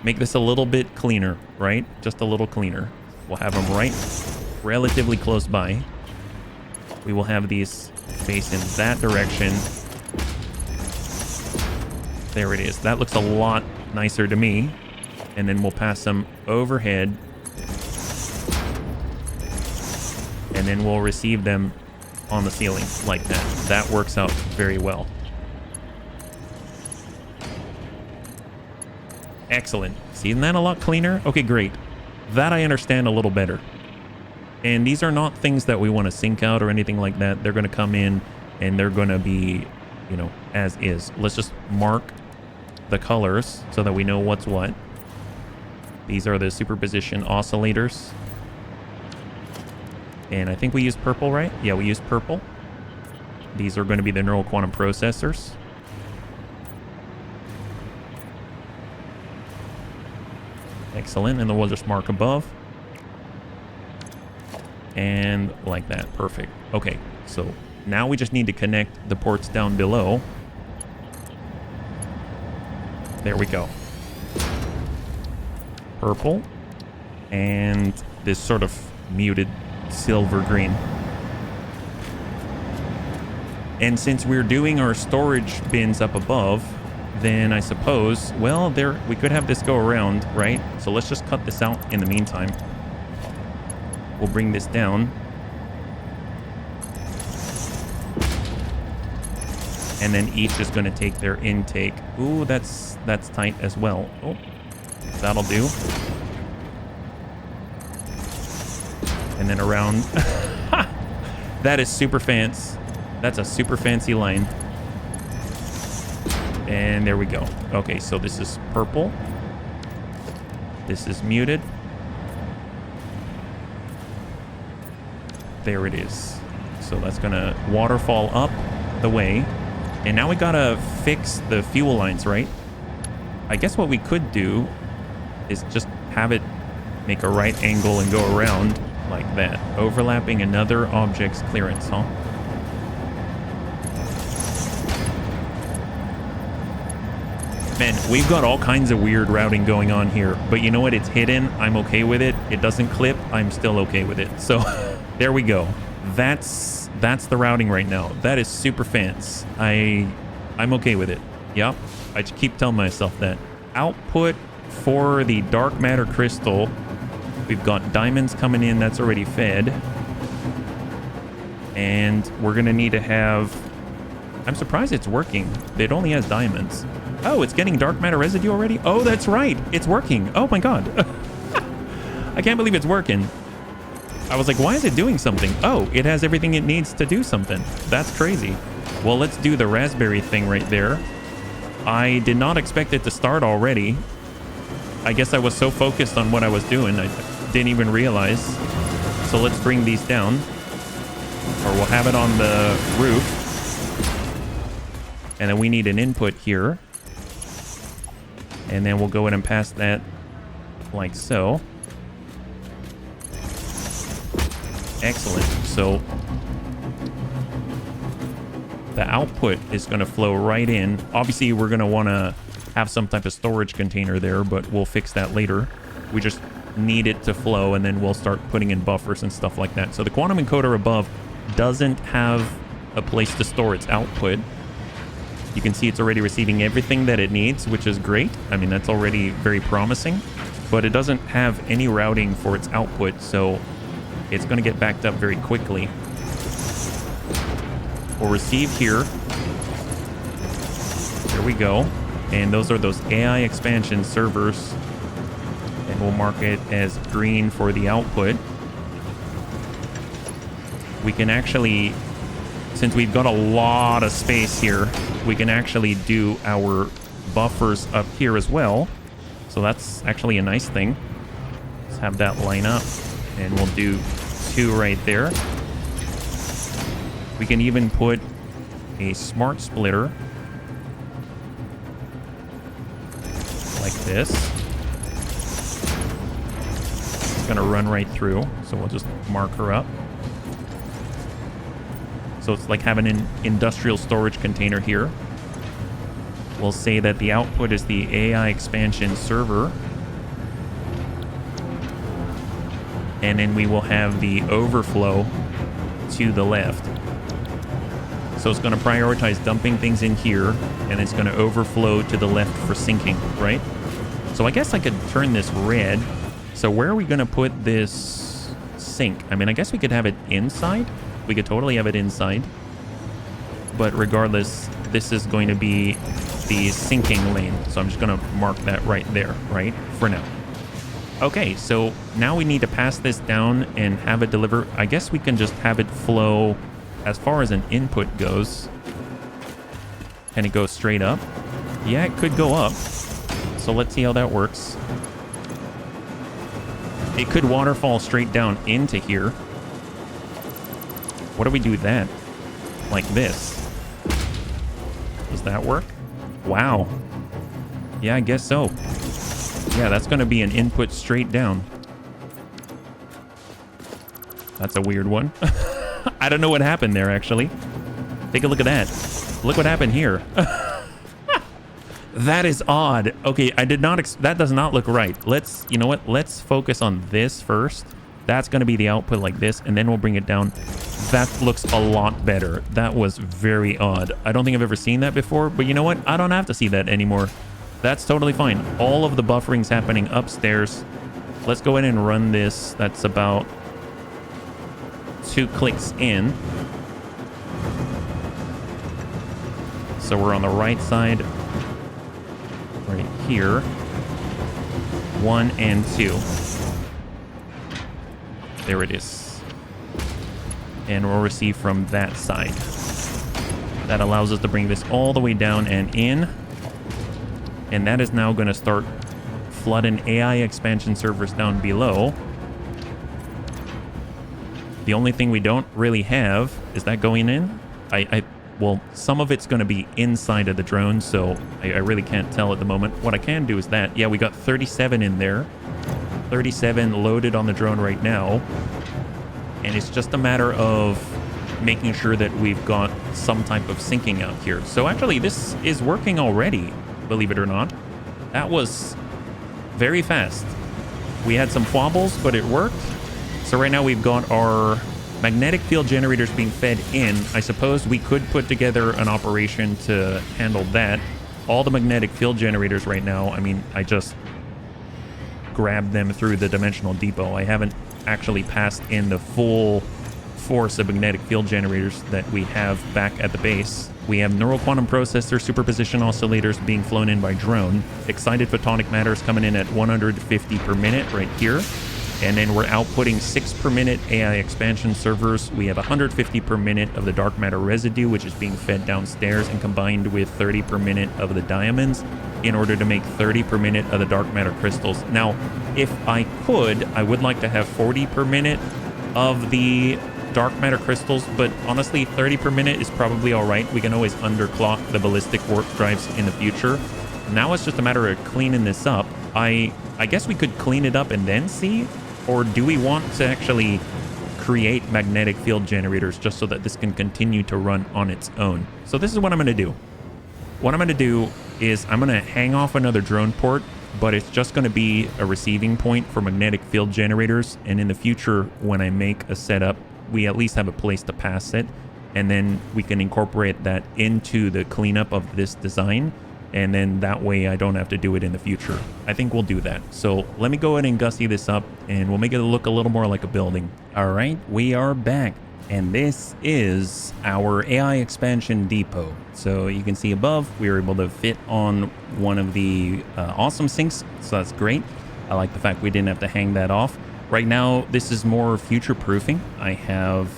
make this a little bit cleaner, right? Just a little cleaner. We'll have them right relatively close by. We will have these face in that direction. There it is. That looks a lot nicer to me. And then we'll pass them overhead. And then we'll receive them on the ceiling like that. That works out very well. Excellent. See, isn't that a lot cleaner? Okay, great. That I understand a little better. And these are not things that we want to sync out or anything like that. They're going to come in and they're going to be, you know, as is. Let's just mark the colors so that we know what's what. These are the superposition oscillators. And I think we used purple, right? Yeah, we used purple. These are going to be the neural quantum processors. Excellent. And then we'll just mark above. And like that. Perfect. Okay. So now we just need to connect the ports down below. There we go. Purple. And this sort of muted silver green. And since we're doing our storage bins up above, then I suppose, well, there we could have this go around, right? So let's just cut this out in the meantime. We'll bring this down. And then each is going to take their intake. Ooh, that's tight as well. Oh, that'll do. And then around. That is super fancy. That's a super fancy line. And there we go. Okay, so this is purple. This is muted. There it is. So that's gonna waterfall up the way. And now we gotta fix the fuel lines, right? I guess what we could do is just have it make a right angle and go around like that, overlapping another object's clearance, huh? Man, we've got all kinds of weird routing going on here, but you know what? It's hidden. I'm okay with it. It doesn't clip. I'm still okay with it. So there we go. That's the routing right now. That is super fancy. I'm okay with it. Yep. I just keep telling myself that. Output for the dark matter crystal. We've got diamonds coming in. That's already fed. And we're going to need to have... I'm surprised it's working. It only has diamonds. Oh, it's getting dark matter residue already? Oh, that's right. It's working. Oh my god. I can't believe it's working. I was like, why is it doing something? Oh, it has everything it needs to do something. That's crazy. Well, let's do the raspberry thing right there. I did not expect it to start already. I guess I was so focused on what I was doing, I didn't even realize. So let's bring these down. Or we'll have it on the roof. And then we need an input here. And then we'll go ahead and pass that like so. Excellent. So the output is going to flow right in. Obviously, we're going to want to have some type of storage container there, but we'll fix that later. We just need it to flow, and then we'll start putting in buffers and stuff like that. So the quantum encoder above doesn't have a place to store its output. You can see it's already receiving everything that it needs, which is great. I mean, that's already very promising, but it doesn't have any routing for its output, so it's going to get backed up very quickly. We'll receive here. There we go. And those are those AI expansion servers. And we'll mark it as green for the output. We can actually, since we've got a lot of space here, we can actually do our buffers up here as well. So that's actually a nice thing. Let's have that line up. And we'll do 2 right there. We can even put a smart splitter like this. It's going to run right through, so we'll just mark her up. So it's like having an industrial storage container here. We'll say that the output is the AI expansion server. And then we will have the overflow to the left. So it's going to prioritize dumping things in here, and it's going to overflow to the left for sinking, right? So I guess I could turn this red. So where are we going to put this sink? I mean, I guess we could have it inside. We could totally have it inside. But regardless, this is going to be the sinking lane. So I'm just going to mark that right there, right? For now. Okay, so now we need to pass this down and have it deliver. I guess we can just have it flow as far as an input goes. Can it go straight up? Yeah, it could go up. So let's see how that works. It could waterfall straight down into here. What do we do with that? Like this. Does that work? Wow. Yeah, I guess so. Yeah, that's going to be an input straight down. That's a weird one. I don't know what happened there, actually. Take a look at that. Look what happened here. That is odd. Okay, I did not... that does not look right. Let's... you know what? Let's focus on this first. That's going to be the output like this, and then we'll bring it down. That looks a lot better. That was very odd. I don't think I've ever seen that before, but you know what? I don't have to see that anymore. That's totally fine. All of the buffering's happening upstairs. Let's go ahead and run this. That's about 2 clicks in. So we're on the right side right here. 1 and 2. There it is. And we'll receive from that side. That allows us to bring this all the way down and in. And that is now going to start flooding AI expansion servers down below. The only thing we don't really have is that going in. Well, some of it's going to be inside of the drone, so I really can't tell at the moment. What I can do is that, yeah, we got 37 in there. 37 loaded on the drone right now. And it's just a matter of making sure that we've got some type of syncing out here. So actually, this is working already, believe it or not. That was very fast. We had some wobbles, but it worked. So right now we've got our magnetic field generators being fed in. I suppose we could put together an operation to handle that. All the magnetic field generators right now, I mean, I just grabbed them through the dimensional depot. I haven't actually passed in the full force of magnetic field generators that we have back at the base. We have neural quantum processor superposition oscillators being flown in by drone. Excited photonic matter is coming in at 150 per minute right here. And then we're outputting 6 per minute AI expansion servers. We have 150 per minute of the dark matter residue, which is being fed downstairs and combined with 30 per minute of the diamonds in order to make 30 per minute of the dark matter crystals. Now, if I could, I would like to have 40 per minute of the dark matter crystals, but honestly, 30 per minute is probably all right. We can always underclock the ballistic warp drives in the future. Now it's just a matter of cleaning this up. I guess we could clean it up and then see. Or do we want to actually create magnetic field generators just so that this can continue to run on its own? So this is what I'm going to do. What I'm going to do is I'm going to hang off another drone port, but it's just going to be a receiving point for magnetic field generators. And in the future, when I make a setup, we at least have a place to pass it. And then we can incorporate that into the cleanup of this design. And then that way I don't have to do it in the future. I think we'll do that. So let me go ahead and gussy this up and we'll make it look a little more like a building. All right, we are back. And this is our AI expansion depot. So you can see above, we were able to fit on one of the awesome sinks. So that's great. I like the fact we didn't have to hang that off. Right now, this is more future proofing. I have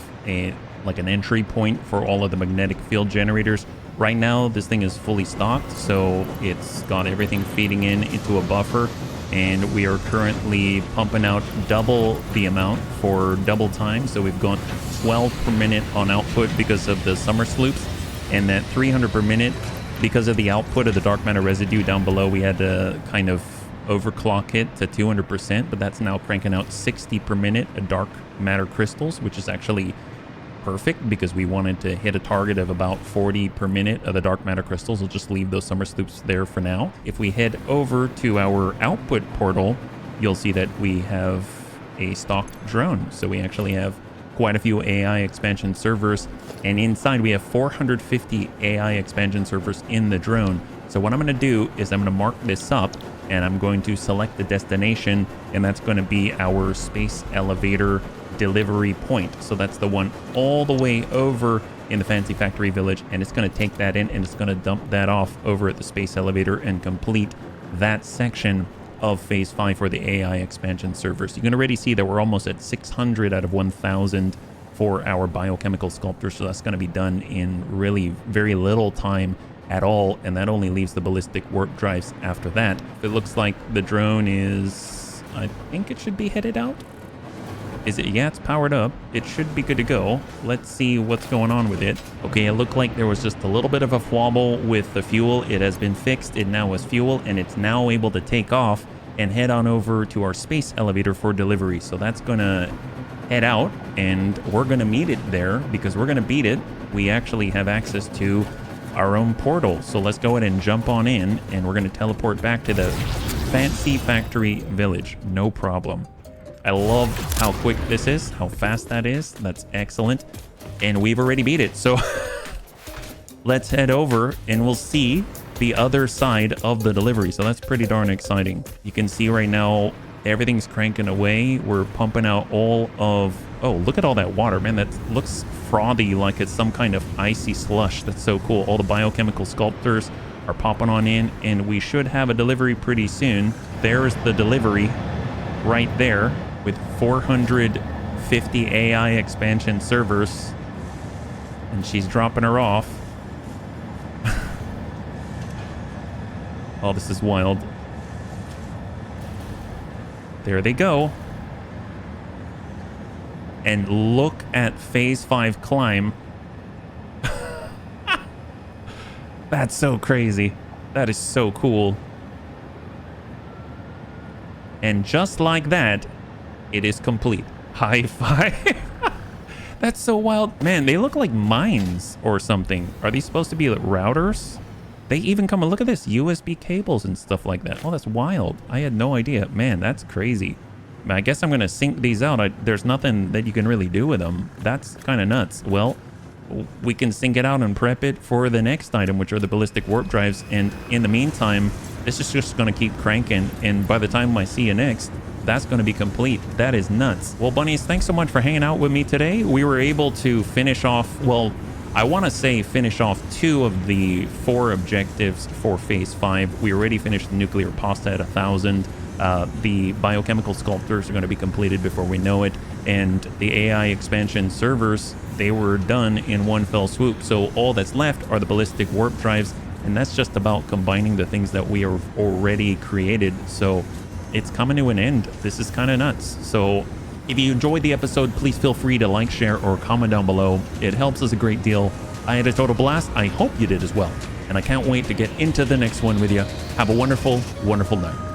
like an entry point for all of the magnetic field generators. Right now, this thing is fully stocked, so it's got everything feeding into a buffer, and we are currently pumping out double the amount for double time. So we've got 12 per minute on output because of the summer sloops, and that 300 per minute because of the output of the dark matter residue down below. We had to kind of overclock it to 200%, but that's now cranking out 60 per minute of dark matter crystals, which is actually perfect because we wanted to hit a target of about 40 per minute of the dark matter crystals. We'll just leave those summer sloops there for now. If we head over to our output portal, you'll see that we have a stocked drone. So we actually have quite a few AI expansion servers, and inside we have 450 AI expansion servers in the drone. So what I'm going to do is I'm going to mark this up and I'm going to select the destination, and that's going to be our space elevator delivery point. So that's the one all the way over in the Fancy Factory Village, and it's going to take that in and it's going to dump that off over at the space elevator and complete that section of phase 5 for the AI expansion servers. You can already see that we're almost at 600 out of 1,000 for our biochemical sculptor, so that's going to be done in really very little time at all, and that only leaves the ballistic warp drives after that. It looks like the drone is, I think it should be headed out. Is it? Yeah, it's powered up. It should be good to go. Let's see what's going on with it. Okay, it looked like there was just a little bit of a wobble with the fuel. It has been fixed. It now has fuel, and it's now able to take off and head on over to our space elevator for delivery. So that's going to head out, and we're going to meet it there because we're going to beat it. We actually have access to our own portal. So let's go ahead and jump on in, and we're going to teleport back to the Fancy Factory Village. No problem. I love how quick this is, how fast that is. That's excellent. And we've already beat it. So let's head over and we'll see the other side of the delivery. So that's pretty darn exciting. You can see right now, everything's cranking away. We're pumping out all of Oh, look at all that water, man. That looks frothy, like it's some kind of icy slush. That's so cool. All the biochemical sculptors are popping on in, and we should have a delivery pretty soon. There's the delivery right there with 450 AI expansion servers, and she's dropping her off. Oh, this is wild. There they go. And look at phase 5 climb. That's so crazy. That is so cool. And just like that, it is complete. High five. That's so wild. Man, they look like mines or something. Are these supposed to be like routers? They even come and look at this, USB cables and stuff like that. Oh, that's wild. I had no idea. Man, that's crazy. I guess I'm going to sync these out. There's nothing that you can really do with them. That's kind of nuts. Well, we can sync it out and prep it for the next item, which are the ballistic warp drives. And in the meantime, this is just going to keep cranking. And by the time I see you next, that's going to be complete. That is nuts. Well, bunnies, thanks so much for hanging out with me today. We were able to finish off, well, I want to say finish off 2 of the 4 objectives for phase 5. We already finished the nuclear pasta at 1,000. The biochemical sculptors are going to be completed before we know it. And the AI expansion servers, they were done in one fell swoop. So all that's left are the ballistic warp drives. And that's just about combining the things that we have already created. So it's coming to an end. This is kind of nuts. So if you enjoyed the episode, please feel free to like, share, or comment down below. It helps us a great deal. I had a total blast. I hope you did as well. And I can't wait to get into the next one with you. Have a wonderful, wonderful night.